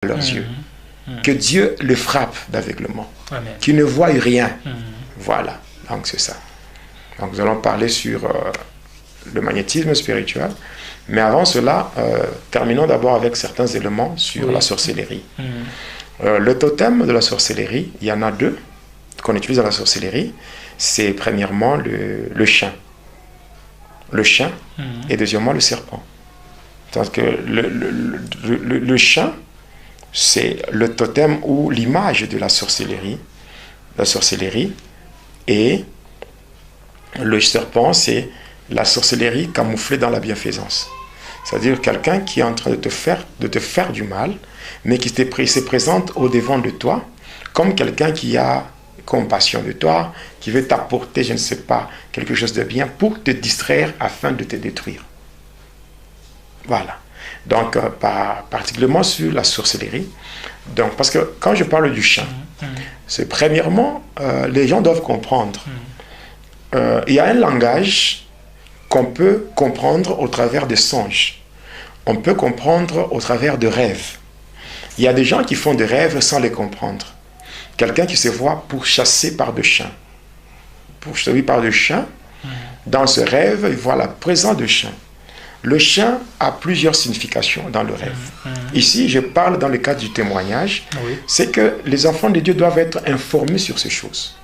à leurs yeux. Que Dieu les frappe d'aveuglement. Amen. Qu'ils ne voient rien. Voilà, donc c'est ça. Donc nous allons parler sur le magnétisme spirituel. Mais avant cela, terminons d'abord avec certains éléments sur la sorcellerie. Le totem de la sorcellerie, il y en a deux qu'on utilise dans la sorcellerie. C'est premièrement le chien. Le chien et deuxièmement le serpent. Donc le chien, c'est le totem ou l'image de la sorcellerie. La sorcellerie. Et le serpent, c'est la sorcellerie camouflée dans la bienfaisance. C'est-à-dire quelqu'un qui est en train de te faire du mal, mais qui se présente au-devant de toi, comme quelqu'un qui a compassion de toi, qui veut t'apporter, je ne sais pas, quelque chose de bien pour te distraire afin de te détruire. Voilà. Donc, particulièrement sur la sorcellerie. Donc, parce que quand je parle du chien, c'est premièrement, les gens doivent comprendre. Il y a un langage qu'on peut comprendre au travers des songes. On peut comprendre au travers de rêves. Il y a des gens qui font des rêves sans les comprendre. Quelqu'un qui se voit pourchassé par des chiens. Pourchassé par des chiens, dans ce rêve, il voit la présence de chiens. Le chien a plusieurs significations dans le rêve. Ici, je parle dans le cadre du témoignage. C'est que les enfants de Dieu doivent être informés sur ces choses.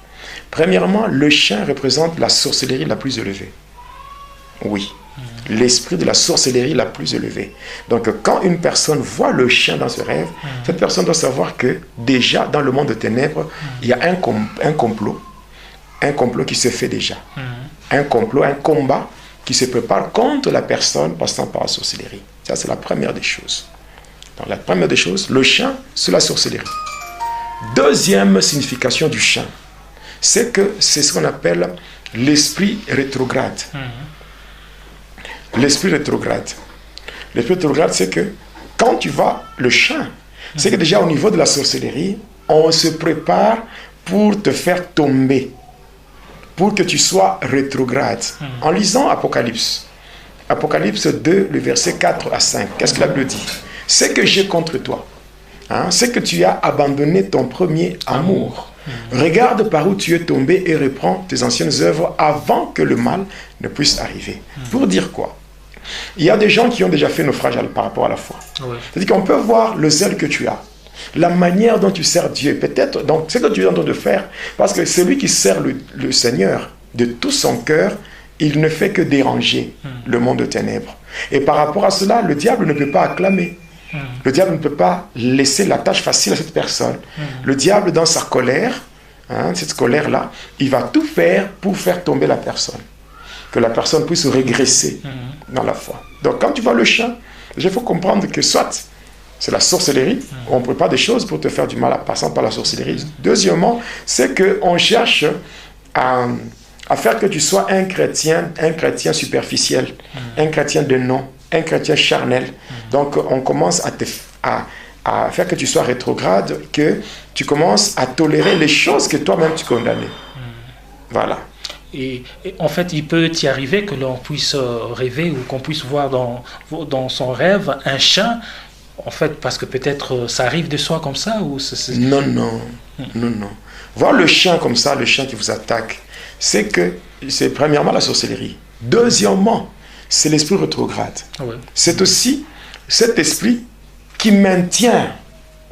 Premièrement, le chien représente la sorcellerie la plus élevée. Oui, l'esprit de la sorcellerie la plus élevée. Donc, quand une personne voit le chien dans ce rêve, cette personne doit savoir que déjà, dans le monde de ténèbres, il y a un complot qui se fait déjà. Un complot, un combat qui se prépare contre la personne passant par la sorcellerie. Ça, c'est la première des choses. Donc, la première des choses, le chien, c'est la sorcellerie. Deuxième signification du chien, c'est que c'est ce qu'on appelle l'esprit rétrograde. L'esprit rétrograde. L'esprit rétrograde, c'est que quand tu vois le chien, c'est que déjà au niveau de la sorcellerie, on se prépare pour te faire tomber, pour que tu sois rétrograde. En lisant Apocalypse 2, le verset 4 à 5, qu'est-ce que la Bible dit? C'est que j'ai contre toi. C'est que tu as abandonné ton premier amour. Regarde par où tu es tombé et reprends tes anciennes œuvres avant que le mal ne puisse arriver. Pour dire quoi? Il y a des gens qui ont déjà fait naufrage par rapport à la foi. C'est-à-dire qu'on peut voir le zèle que tu as, la manière dont tu sers Dieu, peut-être, donc ce que tu es en train de faire, parce que celui qui sert le Seigneur de tout son cœur, il ne fait que déranger le monde de ténèbres. Et par rapport à cela, le diable ne peut pas acclamer. Le diable ne peut pas laisser la tâche facile à cette personne. Le diable, dans sa colère, cette colère-là, il va tout faire pour faire tomber la personne. Que la personne puisse régresser dans la foi. Donc quand tu vois le chien, il faut comprendre que soit c'est la sorcellerie, on prépare des choses pour te faire du mal en passant par la sorcellerie. Deuxièmement, c'est qu'on cherche à faire que tu sois un chrétien superficiel, un chrétien de nom, un chrétien charnel. Donc on commence à faire que tu sois rétrograde, que tu commences à tolérer les choses que toi-même tu condamnais. Voilà. Et en fait, il peut y arriver que l'on puisse rêver ou qu'on puisse voir dans son rêve un chien, en fait, parce que peut-être ça arrive de soi comme ça ou Non. Voir le chien comme ça, le chien qui vous attaque, c'est premièrement la sorcellerie. Deuxièmement, c'est l'esprit rétrograde. C'est aussi cet esprit qui maintient,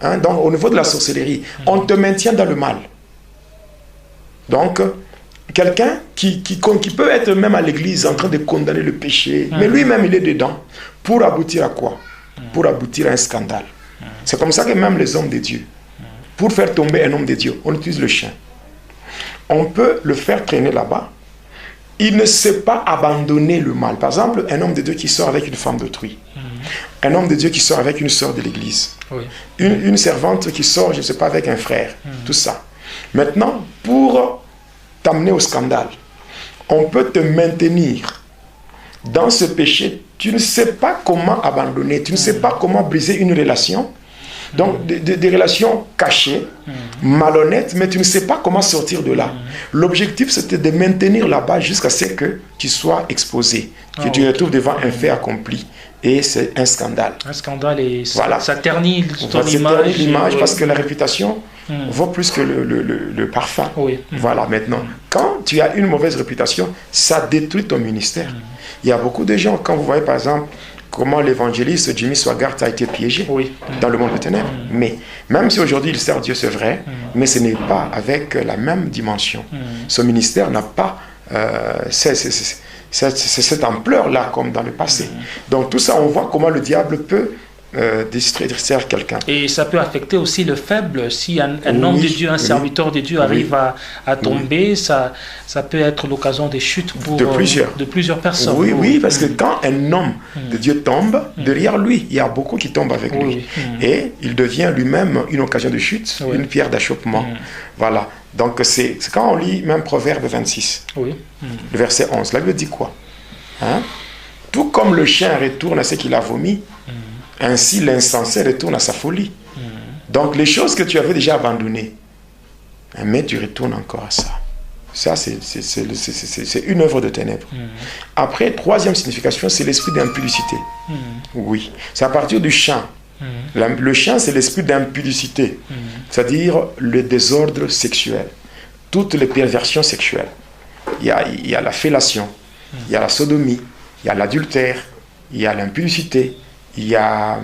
au niveau de la sorcellerie, on te maintient dans le mal. Donc, quelqu'un qui peut être même à l'église en train de condamner le péché, mais lui-même il est dedans, pour aboutir à quoi? Pour aboutir à un scandale. C'est comme ça que même les hommes de Dieu, pour faire tomber un homme de Dieu, on utilise le chien. On peut le faire traîner là-bas. Il ne sait pas abandonner le mal. Par exemple, un homme de Dieu qui sort avec une femme d'autrui. Un homme de Dieu qui sort avec une sœur de l'église. Une servante qui sort, je ne sais pas, avec un frère. Tout ça. Maintenant, pour t'amener au scandale, on peut te maintenir dans ce péché. Tu ne sais pas comment abandonner. Tu ne sais pas comment briser une relation. Donc, des relations cachées, malhonnêtes, mais tu ne sais pas comment sortir de là. L'objectif, c'était de maintenir là-bas jusqu'à ce que tu sois exposé, que tu te retrouves devant un fait accompli et c'est un scandale. Un scandale et ça ternit ton image. Parce que la réputation vaut plus que le parfum. Oui. Voilà, maintenant, quand tu as une mauvaise réputation, ça détruit ton ministère. Il y a beaucoup de gens, quand vous voyez par exemple comment l'évangéliste Jimmy Swaggart a été piégé dans le monde des ténèbres. Mais même si aujourd'hui il sert Dieu, c'est vrai, mais ce n'est pas avec la même dimension. Son ministère n'a pas cette ampleur-là comme dans le passé. Donc tout ça, on voit comment le diable peut distraire quelqu'un. Et ça peut affecter aussi le faible. Si un homme de Dieu, un serviteur de Dieu arrive à tomber, ça peut être l'occasion des chutes pour, de plusieurs personnes. Oui, parce que quand un homme de Dieu tombe, derrière lui, il y a beaucoup qui tombent avec lui. Et il devient lui-même une occasion de chute, une pierre d'achoppement. Voilà. Donc c'est quand on lit même Proverbe 26, le verset 11, la Bible dit quoi? Tout comme le chien retourne à ce qu'il a vomi, ainsi l'insensé retourne à sa folie. Donc les choses que tu avais déjà abandonnées, mais tu retournes encore à ça. Ça, c'est une œuvre de ténèbres. Après, troisième signification, c'est l'esprit d'impudicité. Oui, c'est à partir du chant. Le chant, c'est l'esprit d'impudicité, c'est-à-dire le désordre sexuel, toutes les perversions sexuelles. Il y a la fellation, il y a la sodomie, il y a l'adultère, il y a l'impudicité, il y a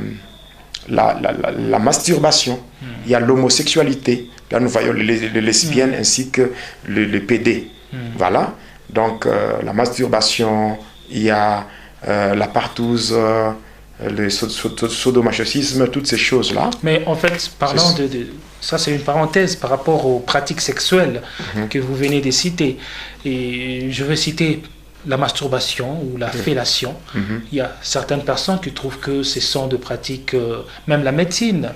la masturbation, il y a l'homosexualité. Là, nous voyons les lesbiennes ainsi que les PD. Voilà. Donc, la masturbation, il y a la partouze, le sadomasochisme, toutes ces choses-là. Mais en fait, parlant ça, c'est une parenthèse par rapport aux pratiques sexuelles que vous venez de citer. Et je veux citer la masturbation ou la fellation. Il y a certaines personnes qui trouvent que ce sont des pratiques, même la médecine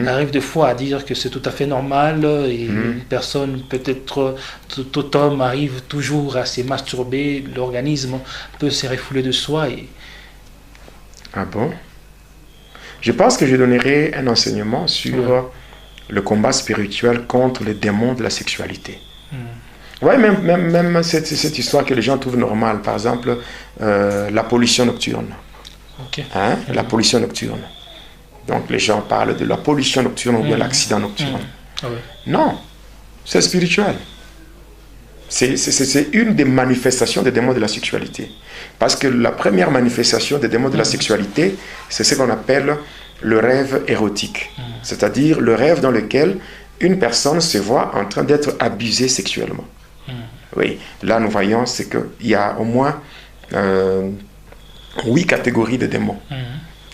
arrive des fois à dire que c'est tout à fait normal et une personne, peut-être tout homme arrive toujours à se masturber, l'organisme peut se refouler de soi. Ah bon? Je pense que je donnerai un enseignement sur le combat spirituel contre les démons de la sexualité. Oui, même cette histoire que les gens trouvent normale, par exemple, la pollution nocturne. La pollution nocturne. Donc les gens parlent de la pollution nocturne ou de l'accident nocturne. Non, c'est spirituel. C'est une des manifestations des démons de la sexualité. Parce que la première manifestation des démons de la sexualité, c'est ce qu'on appelle le rêve érotique. C'est-à-dire le rêve dans lequel une personne se voit en train d'être abusée sexuellement. Oui, là nous voyons c'est qu'il y a au moins 8 catégories de démons.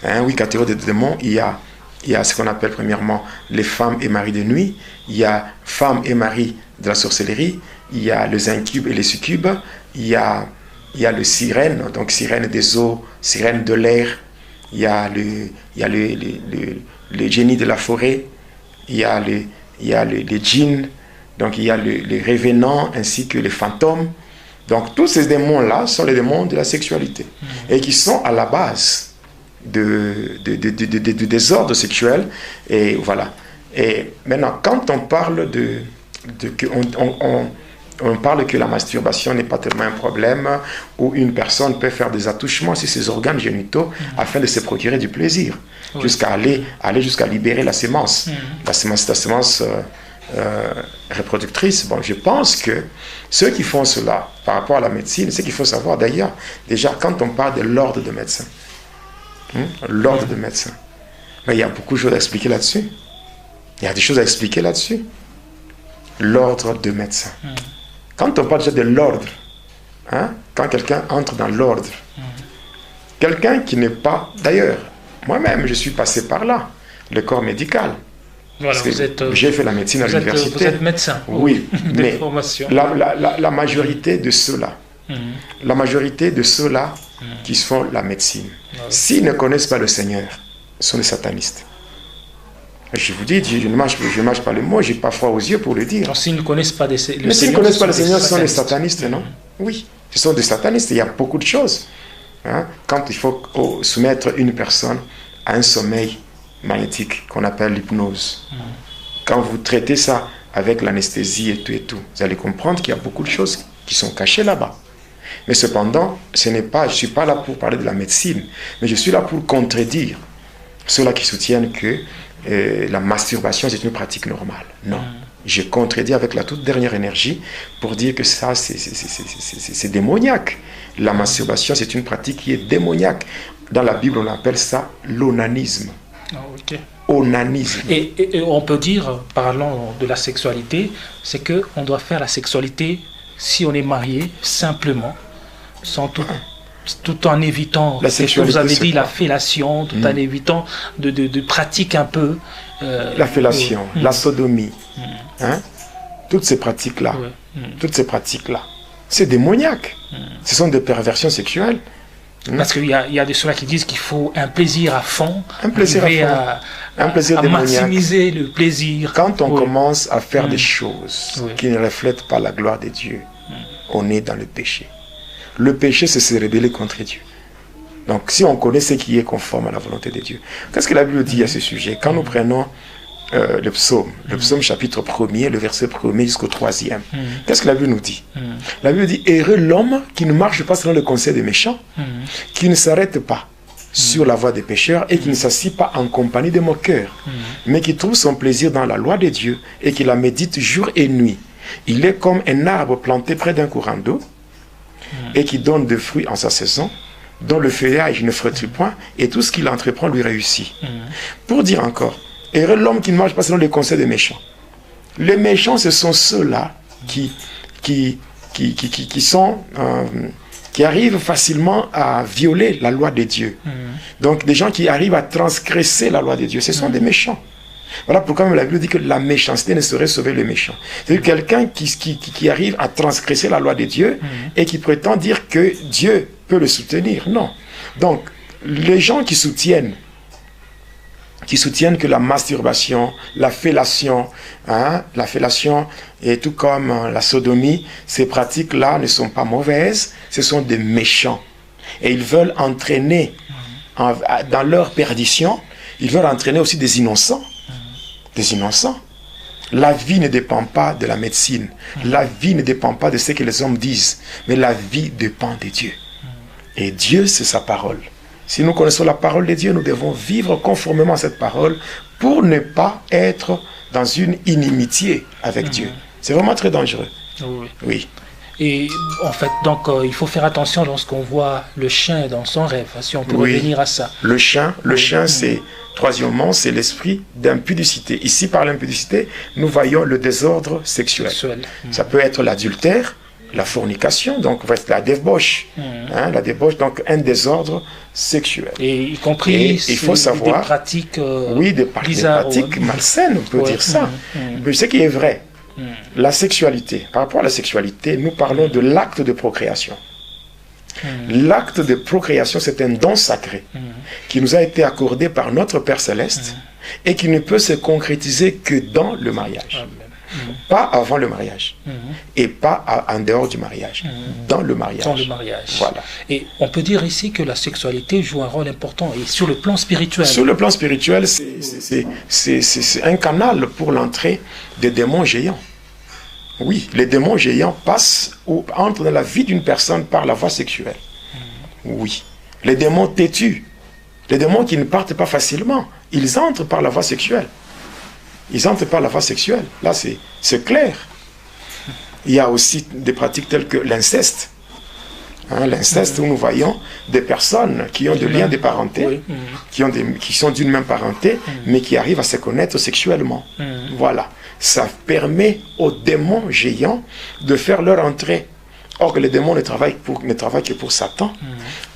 8 catégories de démons. Il y a ce qu'on appelle premièrement les femmes et maris de nuit. Il y a femmes et maris de la sorcellerie. Il y a les incubes et les succubes. Il y a le sirène, donc sirène des eaux, sirène de l'air. Il y a le génie de la forêt. Il y a les djinns. Donc il y a les revenants ainsi que les fantômes. Donc tous ces démons-là sont les démons de la sexualité et qui sont à la base du désordre sexuel. Et voilà. Et maintenant, quand on parle on parle que la masturbation n'est pas tellement un problème, où une personne peut faire des attouchements sur ses organes génitaux afin de se procurer du plaisir, jusqu'à aller jusqu'à libérer la sémence. La sémence reproductrice. Bon, je pense que ceux qui font cela par rapport à la médecine, ce qu'il faut savoir d'ailleurs, déjà quand on parle de l'ordre de médecins, l'ordre de médecins, mais il y a beaucoup de choses à expliquer là-dessus. Il y a des choses à expliquer là-dessus. L'ordre de médecins. Quand on parle déjà de l'ordre, quand quelqu'un entre dans l'ordre, quelqu'un qui n'est pas, d'ailleurs, moi-même je suis passé par là, le corps médical. Voilà, j'ai fait la médecine à l'université. Vous êtes médecin. Oui, mais la majorité de ceux-là, qui font la médecine, s'ils ne connaissent pas le Seigneur, sont des satanistes. Je vous dis, je ne mâche pas le mot, je n'ai pas froid aux yeux pour le dire. Donc, s'ils ne connaissent pas le Seigneur, mais s'ils ne connaissent pas le Seigneur, ce sont des satanistes, non? Oui, ce sont des satanistes. Il y a beaucoup de choses. Quand il faut soumettre une personne à un sommeil magnétique qu'on appelle l'hypnose. Quand vous traitez ça avec l'anesthésie et tout, vous allez comprendre qu'il y a beaucoup de choses qui sont cachées là-bas. Mais cependant, je ne suis pas là pour parler de la médecine, mais je suis là pour contredire ceux-là qui soutiennent que la masturbation c'est une pratique normale. Non. Je contredis avec la toute dernière énergie pour dire que ça, c'est démoniaque. La masturbation, c'est une pratique qui est démoniaque. Dans la Bible, on appelle ça l'onanisme. Onanisme. Et on peut dire, parlant de la sexualité, c'est qu'on doit faire la sexualité, si on est marié, simplement, sans tout en évitant, ce que vous avez dit, la fellation, tout en évitant de pratiques un peu... la fellation, la sodomie, hein? Toutes ces pratiques-là, c'est démoniaque. Ce sont des perversions sexuelles. Parce qu'il y a des ceux qui disent qu'il faut un plaisir à fond, un plaisir à maximiser le plaisir. Quand on commence à faire des choses qui ne reflètent pas la gloire de Dieu, on est dans le péché. Le péché, c'est se rebeller contre Dieu. Donc, si on connaît ce qui est conforme à la volonté de Dieu. Qu'est-ce que la Bible dit à ce sujet? Quand nous prenons le psaume chapitre 1er, le verset 1er jusqu'au 3e, qu'est-ce que la Bible nous dit? La Bible dit, heureux l'homme qui ne marche pas selon le conseil des méchants, qui ne s'arrête pas sur la voie des pécheurs et qui ne s'assied pas en compagnie des moqueurs, mais qui trouve son plaisir dans la loi de Dieu et qui la médite jour et nuit. Il est comme un arbre planté près d'un courant d'eau et qui donne des fruits en sa saison, dont le feuillage ne frétille point, et tout ce qu'il entreprend lui réussit. Pour dire encore, heureux l'homme qui ne marche pas selon les conseils des méchants. Les méchants, ce sont ceux-là qui arrivent facilement à violer la loi de Dieu. Donc, des gens qui arrivent à transgresser la loi de Dieu, ce sont des méchants. Voilà pourquoi la Bible dit que la méchanceté ne saurait sauver le méchant. C'est-à-dire quelqu'un qui arrive à transgresser la loi de Dieu et qui prétend dire que Dieu peut le soutenir. Non. Donc, les gens qui soutiennent que la masturbation, la fellation et tout comme la sodomie, ces pratiques-là ne sont pas mauvaises, ce sont des méchants. Et ils veulent entraîner dans leur perdition, ils veulent entraîner aussi des innocents. Des innocents. La vie ne dépend pas de la médecine. La vie ne dépend pas de ce que les hommes disent. Mais la vie dépend de Dieu. Et Dieu, c'est sa parole. Si nous connaissons la parole de Dieu, nous devons vivre conformément à cette parole pour ne pas être dans une inimitié avec Dieu. C'est vraiment très dangereux. Oui. Et en fait, donc, il faut faire attention lorsqu'on voit le chien dans son rêve, si on peut revenir à ça. Le chien, c'est, troisièmement, c'est l'esprit d'impudicité. Ici, par l'impudicité, nous voyons le désordre sexuel. Ça peut être l'adultère, la fornication, donc la débauche. La débauche, donc un désordre sexuel. Et y compris il faut savoir, des pratiques des pratiques malsaines, on peut dire ça. Mais ce qui est vrai, la sexualité, par rapport à la sexualité, nous parlons de l'acte de procréation. L'acte de procréation, c'est un don sacré qui nous a été accordé par notre Père Céleste et qui ne peut se concrétiser que dans le mariage. Pas avant le mariage et pas en dehors du mariage, dans le mariage. Dans le mariage. Voilà. Et on peut dire ici que la sexualité joue un rôle important et sur le plan spirituel. Sur le plan spirituel, c'est un canal pour l'entrée des démons géants. Oui, les démons géants passent ou entrent dans la vie d'une personne par la voie sexuelle. Oui. Les démons têtus, les démons qui ne partent pas facilement, ils entrent par la voie sexuelle. Ils entrent par la voie sexuelle. Là, c'est clair. Il y a aussi des pratiques telles que l'inceste. L'inceste, où nous voyons des personnes qui ont des liens de parenté, qui sont d'une même parenté, mais qui arrivent à se connaître sexuellement. Voilà. Ça permet aux démons géants de faire leur entrée. Or que les démons ne travaillent que pour Satan.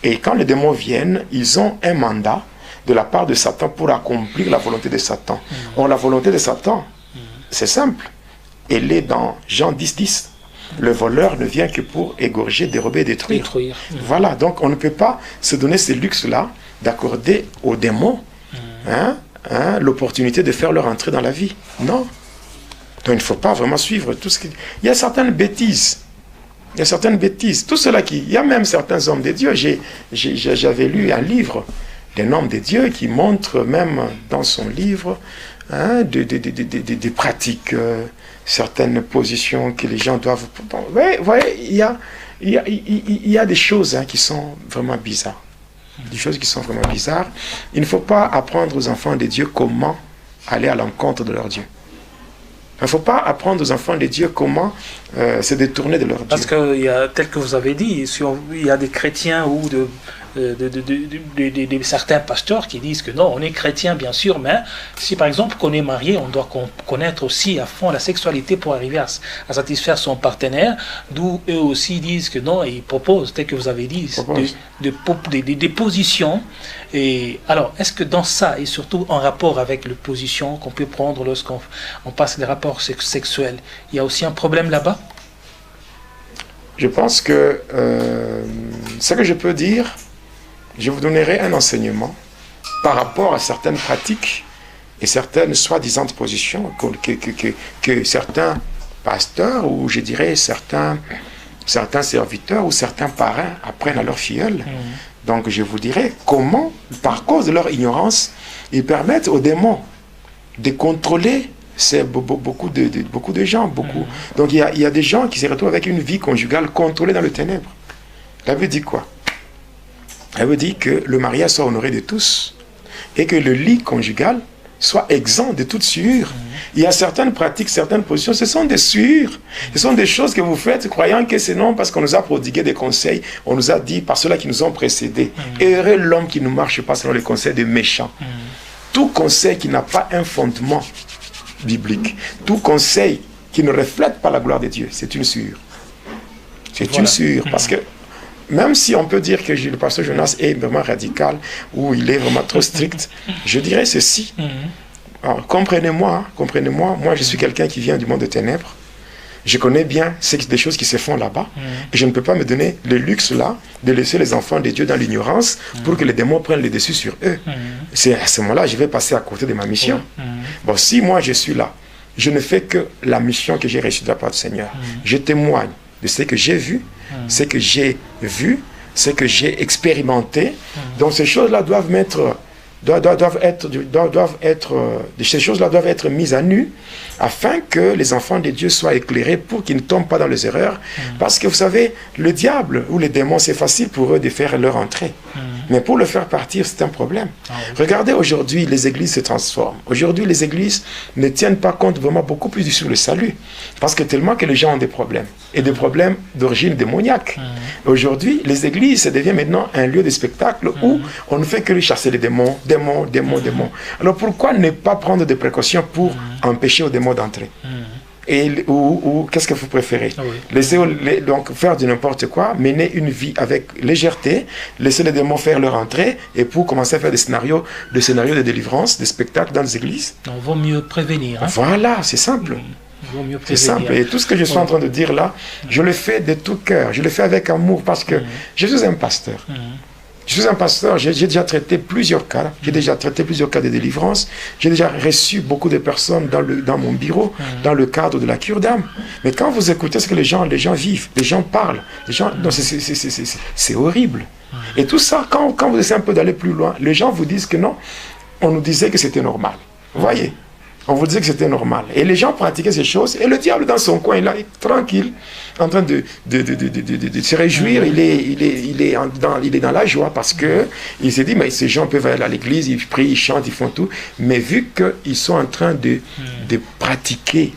Et quand les démons viennent, ils ont un mandat de la part de Satan pour accomplir la volonté de Satan. Or, la volonté de Satan, c'est simple. Elle est dans Jean 10:10. Le voleur ne vient que pour égorger, dérober et détruire. Voilà, donc on ne peut pas se donner ce luxe-là d'accorder aux démons l'opportunité de faire leur entrée dans la vie. Non. Donc il ne faut pas vraiment suivre tout ce qui... Il y a certaines bêtises. Il y a certaines bêtises. Tout cela qui... Il y a même certains hommes de Dieu. J'avais lu un livre d'un homme de Dieu qui montre même dans son livre des pratiques, certaines positions que les gens doivent... Vous voyez, il y il y a des choses qui sont vraiment bizarres. Des choses qui sont vraiment bizarres. Il ne faut pas apprendre aux enfants de Dieu comment aller à l'encontre de leur Dieu. Il ne faut pas apprendre aux enfants de Dieu comment se détourner de leur Dieu. Parce que, tel que vous avez dit, il y a des chrétiens ou certains pasteurs qui disent que non, on est chrétien bien sûr, mais si par exemple on est marié, on doit connaître aussi à fond la sexualité pour arriver à satisfaire son partenaire, d'où eux aussi disent que non, ils proposent, tel que vous avez dit, des positions. Et alors, est-ce que dans ça, et surtout en rapport avec les positions qu'on peut prendre lorsqu'on passe des rapports sexuels, il y a aussi un problème là-bas? Je pense que ce que je peux dire, je vous donnerai un enseignement par rapport à certaines pratiques et certaines soi-disant positions que certains pasteurs ou je dirais certains serviteurs ou certains parrains apprennent à leurs filleuls. Donc je vous dirai comment, par cause de leur ignorance, ils permettent aux démons de contrôler beaucoup de gens. Donc il y a des gens qui se retrouvent avec une vie conjugale contrôlée dans le ténèbre. La Bible dit quoi? Elle veut dire que le mariage soit honoré de tous et que le lit conjugal soit exempt de toute souillure. Il y a certaines pratiques, certaines positions, ce sont des souillures. Ce sont des choses que vous faites croyant que c'est non parce qu'on nous a prodigué des conseils, on nous a dit par ceux-là qui nous ont précédés. Heureux l'homme qui ne marche pas selon les conseils des méchants. Tout conseil qui n'a pas un fondement biblique, tout conseil qui ne reflète pas la gloire de Dieu, c'est une souillure. C'est une souillure parce que même si on peut dire que le pasteur Jonas est vraiment radical ou il est vraiment trop strict, je dirais ceci. Alors, comprenez-moi, moi je suis quelqu'un qui vient du monde des ténèbres. Je connais bien des choses qui se font là-bas. Et je ne peux pas me donner le luxe là de laisser les enfants de Dieu dans l'ignorance pour que les démons prennent le dessus sur eux. C'est à ce moment-là je vais passer à côté de ma mission. Bon, si moi je suis là, je ne fais que la mission que j'ai reçue de la part du Seigneur. Je témoigne de ce que j'ai vu, ce que j'ai vu, ce que j'ai expérimenté. Donc ces choses-là ces choses-là doivent être mises à nu afin que les enfants de Dieu soient éclairés pour qu'ils ne tombent pas dans les erreurs. Parce que vous savez, le diable ou les démons, c'est facile pour eux de faire leur entrée. Mais pour le faire partir, c'est un problème. Regardez, aujourd'hui, les églises se transforment. Aujourd'hui, les églises ne tiennent pas compte vraiment beaucoup plus sur le salut. Parce que tellement que les gens ont des problèmes. Et des problèmes d'origine démoniaque. Aujourd'hui, les églises, ça devient maintenant un lieu de spectacle où on ne fait que chasser les démons. Alors pourquoi ne pas prendre des précautions pour empêcher aux démons d'entrer? Ou qu'est-ce que vous préférez? Laisser donc faire de n'importe quoi, mener une vie avec légèreté, laisser les démons faire leur entrée et pour commencer à faire des scénarios de délivrance, des spectacles dans les églises? Il vaut mieux prévenir. Voilà, c'est simple. C'est simple. Et tout ce que je suis en train de dire là, je le fais de tout cœur, je le fais avec amour parce que je suis un pasteur. Je suis un pasteur, j'ai déjà traité plusieurs cas, de délivrance, j'ai déjà reçu beaucoup de personnes dans mon bureau, dans le cadre de la cure d'âme. Mais quand vous écoutez ce que les gens vivent, les gens parlent, c'est horrible. Et tout ça, quand vous essayez un peu d'aller plus loin, les gens vous disent que non, on nous disait que c'était normal. Vous voyez? On vous disait que c'était normal. Et les gens pratiquaient ces choses. Et le diable, dans son coin, il est tranquille, en train de se réjouir. Il est dans la joie parce qu'il s'est dit, mais ces gens peuvent aller à l'église, ils prient, ils chantent, ils font tout. Mais vu qu'ils sont en train de pratiquer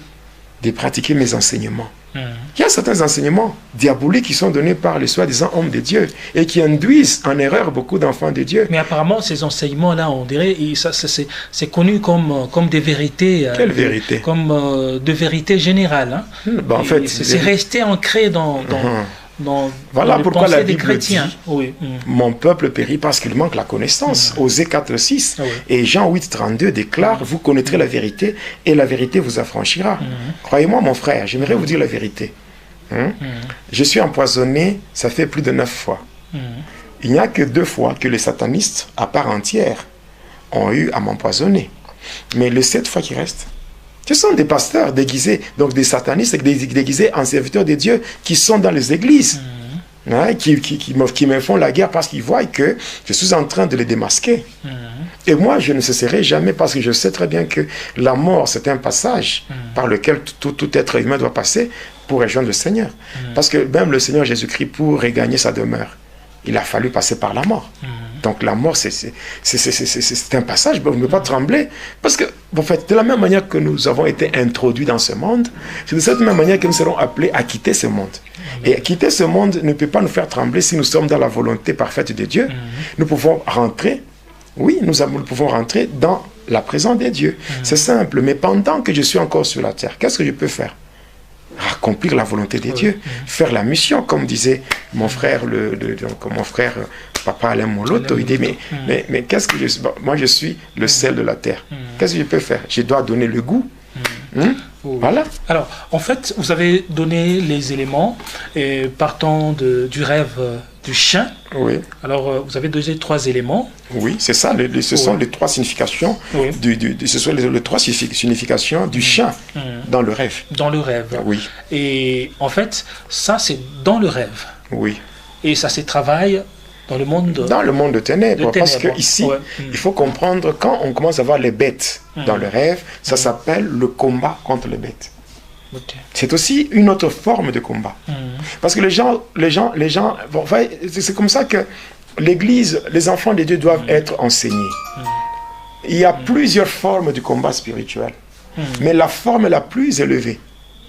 mes enseignements, il y a certains enseignements diaboliques qui sont donnés par les soi-disant hommes de Dieu et qui induisent en erreur beaucoup d'enfants de Dieu. Mais apparemment, ces enseignements-là, on dirait, c'est connu comme des vérités. Quelle vérité? Comme de vérités générales. En fait, c'est resté ancré dans voilà pourquoi la Bible dit mon peuple périt parce qu'il manque la connaissance. Osée 4:6 et Jean 8:32 déclare vous connaîtrez la vérité et la vérité vous affranchira. Croyez-moi mon frère, j'aimerais vous dire la vérité. Je suis empoisonné, ça fait plus de 9 fois. Il n'y a que 2 fois que les satanistes à part entière ont eu à m'empoisonner. Mais les 7 fois qui restent, ce sont des pasteurs déguisés, donc des satanistes déguisés en serviteurs de Dieu qui sont dans les églises. hein, qui me font la guerre parce qu'ils voient que je suis en train de les démasquer. Et moi, je ne cesserai jamais parce que je sais très bien que la mort, c'est un passage par lequel tout être humain doit passer pour rejoindre le Seigneur. Parce que même le Seigneur Jésus-Christ, pour regagner sa demeure, il a fallu passer par la mort. Donc la mort, c'est un passage, on ne peut pas trembler. Parce que, en fait, de la même manière que nous avons été introduits dans ce monde, c'est de cette même manière que nous serons appelés à quitter ce monde. Et quitter ce monde ne peut pas nous faire trembler si nous sommes dans la volonté parfaite de Dieu. Nous pouvons rentrer, oui, nous pouvons rentrer dans la présence de Dieu. C'est simple, mais pendant que je suis encore sur la terre, qu'est-ce que je peux faire? Accomplir la volonté de Dieu, faire la mission, comme disait mon frère, Papa Alain Moloto. Il dit, mais qu'est-ce que je suis? Moi, je suis le sel de la terre. Qu'est-ce que je peux faire? Je dois donner le goût. Voilà. Alors, en fait, vous avez donné les éléments partant du rêve du chien. Oui. Alors, vous avez donné 3 éléments. Oui, c'est ça. Ce sont les 3 significations. Oui. Ce sont les 3 significations du chien dans le rêve. Dans le rêve. Oui. Et en fait, ça, c'est dans le rêve. Oui. Et ça se travaille dans le monde de ténèbres. Parce que ici, il faut comprendre, quand on commence à voir les bêtes dans le rêve, ça s'appelle le combat contre les bêtes. Okay. C'est aussi une autre forme de combat. Parce que les gens bon, c'est comme ça que l'Église, les enfants de Dieu doivent être enseignés. Il y a plusieurs formes du combat spirituel. Mais la forme la plus élevée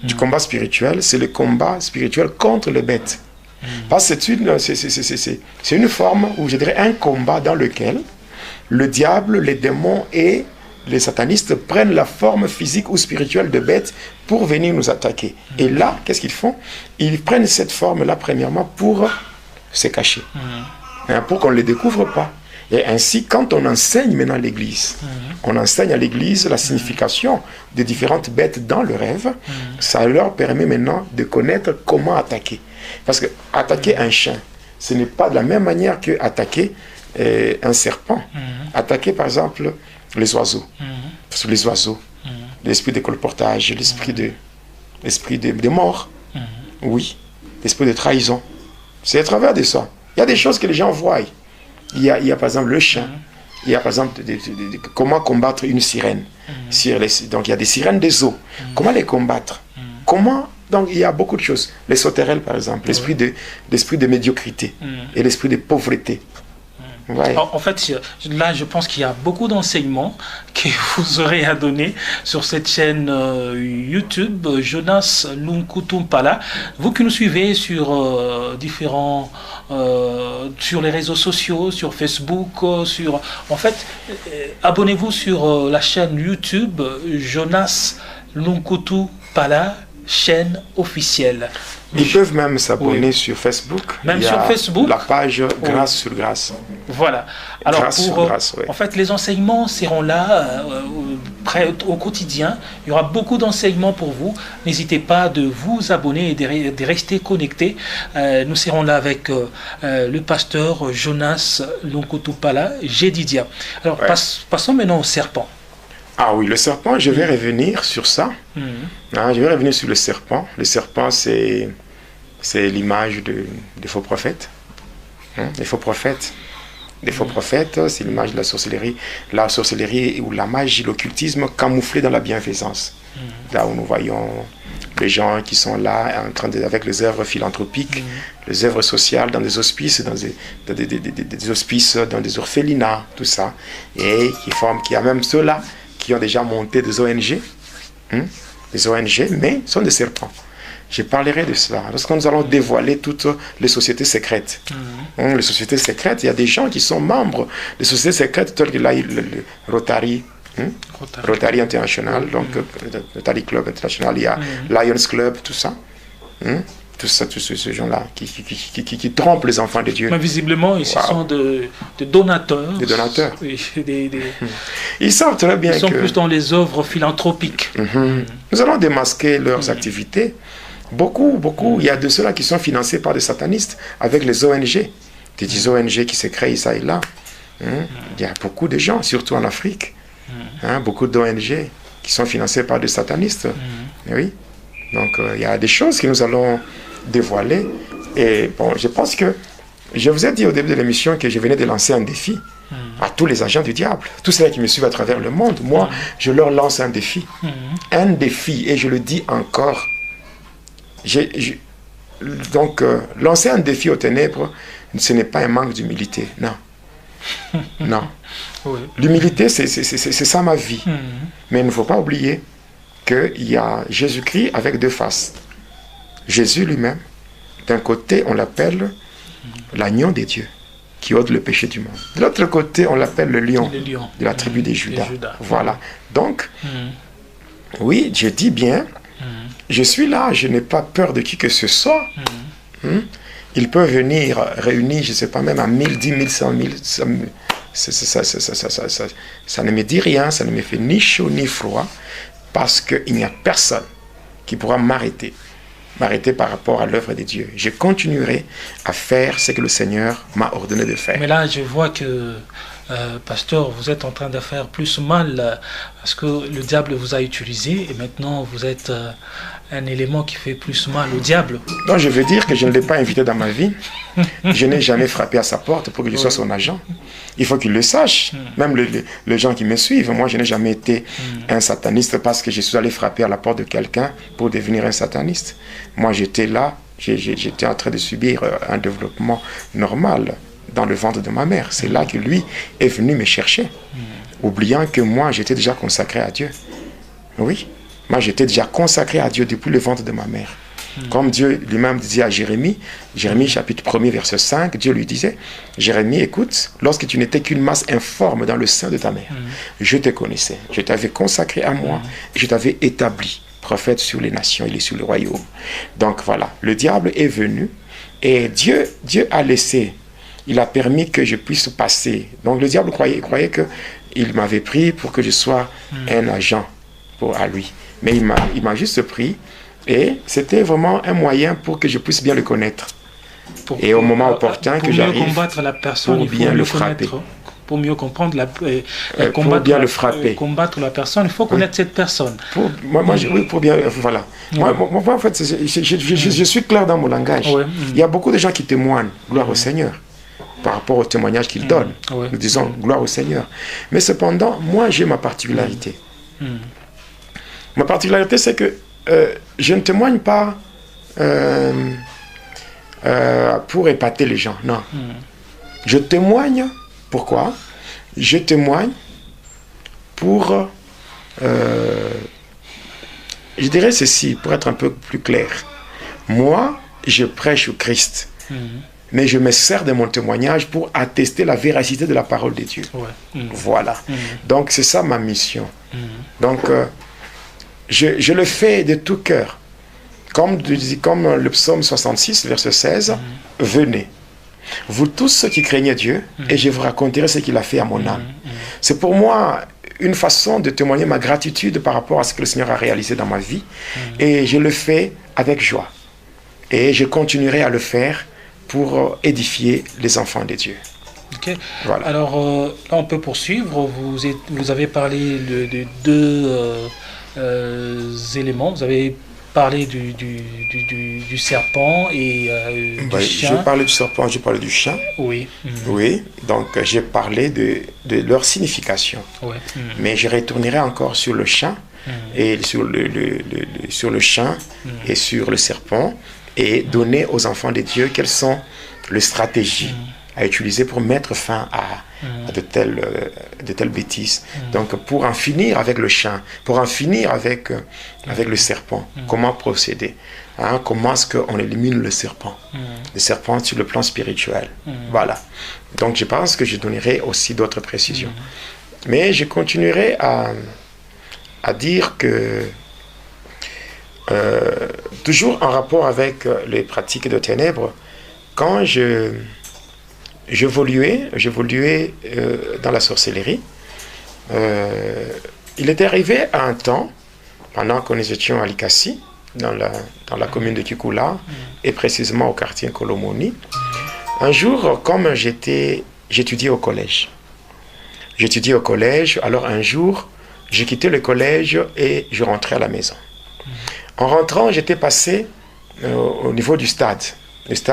du combat spirituel, c'est le combat spirituel contre les bêtes. Parce que c'est une forme, ou je dirais un combat dans lequel le diable, les démons et les satanistes prennent la forme physique ou spirituelle de bêtes pour venir nous attaquer. Et là, qu'est-ce qu'ils font? Ils prennent cette forme-là, premièrement, pour se cacher. Pour qu'on ne les découvre pas. Et ainsi, quand on enseigne maintenant à l'Église, on enseigne à l'Église la signification des différentes bêtes dans le rêve, ça leur permet maintenant de connaître comment attaquer. Parce que attaquer un chien, ce n'est pas de la même manière que attaquer un serpent. Attaquer, par exemple, les oiseaux. Parce que les oiseaux, l'esprit de colportage, l'esprit de mort, oui, l'esprit de trahison. C'est à travers de ça. Il y a des choses que les gens voient. Il y a par exemple le chien. Il y a par exemple comment combattre une sirène. Donc il y a des sirènes des eaux. Comment les combattre? Donc il y a beaucoup de choses. Les sauterelles par exemple, l'esprit de médiocrité et l'esprit de pauvreté. Ouais. En fait, là, je pense qu'il y a beaucoup d'enseignements que vous aurez à donner sur cette chaîne YouTube, Jonas Lunkutumpala. Vous qui nous suivez sur sur les réseaux sociaux, sur Facebook, en fait, abonnez-vous sur la chaîne YouTube Jonas Lunkutumpala, chaîne officielle. Ils peuvent même s'abonner sur Facebook. Même sur Facebook. La page Grâce sur Grâce. Voilà. Alors, Grâce sur Grâce, en fait, les enseignements seront là au quotidien. Il y aura beaucoup d'enseignements pour vous. N'hésitez pas de vous abonner et de rester connectés. Nous serons là avec le pasteur Jonas Lunkutumpala, Jedidia. Alors, passons maintenant au serpent. Ah oui, le serpent, je vais revenir sur ça. Je vais revenir sur le serpent. Le serpent, c'est l'image des faux prophètes. Les faux prophètes. Les faux prophètes, c'est l'image de la sorcellerie. La sorcellerie ou la magie, l'occultisme camouflé dans la bienfaisance. Là où nous voyons les gens qui sont là en train avec les œuvres philanthropiques, les œuvres sociales dans des hospices, dans des hospices, dans des orphelinats, tout ça. Et qui a même ceux-là qui ont déjà monté des ONG, des ONG, mais sont des serpents. Je parlerai de cela. Lorsque nous allons dévoiler toutes les sociétés secrètes. Les sociétés secrètes, il y a des gens qui sont membres des sociétés secrètes telles que le Rotary, Rotary International, donc Rotary Club International, il y a Lions Club, tout ça. Tous ces gens-là qui trompent les enfants de Dieu. Mais visiblement, ils sont des donateurs. Des donateurs. Ils savent très bien Ils sont plus dans les œuvres philanthropiques. Nous allons démasquer leurs activités. Beaucoup. Il y a de ceux-là qui sont financés par des satanistes avec les ONG. Des ONG qui se créent ça et là. Il y a beaucoup de gens, surtout en Afrique. Beaucoup d'ONG qui sont financés par des satanistes. Oui. Donc, il y a des choses que nous allons dévoiler Et bon, je pense que je vous ai dit au début de l'émission que je venais de lancer un défi à tous les agents du diable, tous ceux qui me suivent à travers le monde. Moi, je leur lance un défi. Un défi, et je le dis encore. Donc, lancer un défi aux ténèbres, ce n'est pas un manque d'humilité, non. Non. Oui. L'humilité, c'est ça ma vie. Mais il ne faut pas oublier qu'il y a Jésus-Christ avec deux faces. Jésus lui-même, d'un côté, on l'appelle l'agneau des dieux, qui ôte le péché du monde. De l'autre côté, on l'appelle le lion de la tribu des Judas. Voilà. Donc, oui, je dis bien, je suis là, je n'ai pas peur de qui que ce soit. Il peut venir réunir, je ne sais pas, même à 1000, 10 000, 100 000. Ça ne me dit rien, ça ne me fait ni chaud ni froid, parce qu'il n'y a personne qui pourra m'arrêter par rapport à l'œuvre de Dieu. Je continuerai à faire ce que le Seigneur m'a ordonné de faire. Mais là, je vois que, pasteur, vous êtes en train de faire plus mal parce que le diable vous a utilisé et maintenant vous êtes un élément qui fait plus mal au diable. Non, je veux dire que je ne l'ai pas invité dans ma vie. Je n'ai jamais frappé à sa porte pour que je sois son agent. Il faut qu'il le sache. Même les gens qui me suivent, moi je n'ai jamais été un sataniste parce que je suis allé frapper à la porte de quelqu'un pour devenir un sataniste. Moi j'étais là, j'étais en train de subir un développement normal dans le ventre de ma mère. C'est là que lui est venu me chercher, oubliant que moi j'étais déjà consacré à Dieu. Oui, moi j'étais déjà consacré à Dieu depuis le ventre de ma mère. Comme Dieu lui-même disait à Jérémie, Jérémie chapitre 1er verset 5, Dieu lui disait, Jérémie, écoute, lorsque tu n'étais qu'une masse informe dans le sein de ta mère, je te connaissais, je t'avais consacré à moi, et je t'avais établi prophète sur les nations et sur le royaume. Donc voilà, le diable est venu et Dieu a laissé, il a permis que je puisse passer. Donc le diable croyait qu'il m'avait pris pour que je sois un agent à lui. Mais il m'a juste pris. Et c'était vraiment un moyen pour que je puisse bien le connaître. Et au moment opportun que j'arrive, pour mieux combattre la personne, pour bien le frapper. Pour mieux comprendre pour bien le frapper. Combattre la personne, il faut connaître cette personne. Oui, pour bien... Voilà. Moi, en fait, je suis clair dans mon langage. Il y a beaucoup de gens qui témoignent, gloire au Seigneur, par rapport au témoignage qu'ils donnent. Nous disons, gloire au Seigneur. Mais cependant, moi, j'ai ma particularité. Ma particularité, c'est que je ne témoigne pas pour épater les gens, non. Je témoigne, pourquoi? Je témoigne pour, je dirais ceci, pour être un peu plus clair. Moi, je prêche au Christ, mais je me sers de mon témoignage pour attester la véracité de la parole de Dieu. Voilà. Donc, c'est ça ma mission. Donc, je le fais de tout cœur. Comme le psaume 66, verset 16, venez, vous tous ceux qui craignez Dieu, et je vous raconterai ce qu'il a fait à mon âme. C'est pour moi une façon de témoigner ma gratitude par rapport à ce que le Seigneur a réalisé dans ma vie, et je le fais avec joie. Et je continuerai à le faire pour édifier les enfants de Dieu. Okay. Voilà. Alors, là, on peut poursuivre. Vous avez parlé de deux éléments. Vous avez parlé du serpent et du chien. J'ai parlé du serpent, j'ai parlé du chien. Oui. Oui, donc j'ai parlé de leur signification. Mais je retournerai encore sur le chien et sur le chien et sur le serpent et donner aux enfants de Dieu quelles sont les stratégies à utiliser pour mettre fin à de telles bêtises. Donc pour en finir avec le chien, pour en finir avec le serpent, comment procéder, comment est-ce qu'on élimine le serpent sur le plan spirituel. Voilà. Donc je pense que je donnerai aussi d'autres précisions. Mais je continuerai à dire que toujours en rapport avec les pratiques de ténèbres, quand j'évoluais dans la sorcellerie. Il est arrivé à un temps, pendant que nous étions à Likasi, dans la commune de Kikula, et précisément au quartier Kolomoni, un jour, comme j'étudiais au collège. Alors un jour, j'ai quitté le collège et je rentrais à la maison. En rentrant, j'étais passé au niveau du stade. Le stade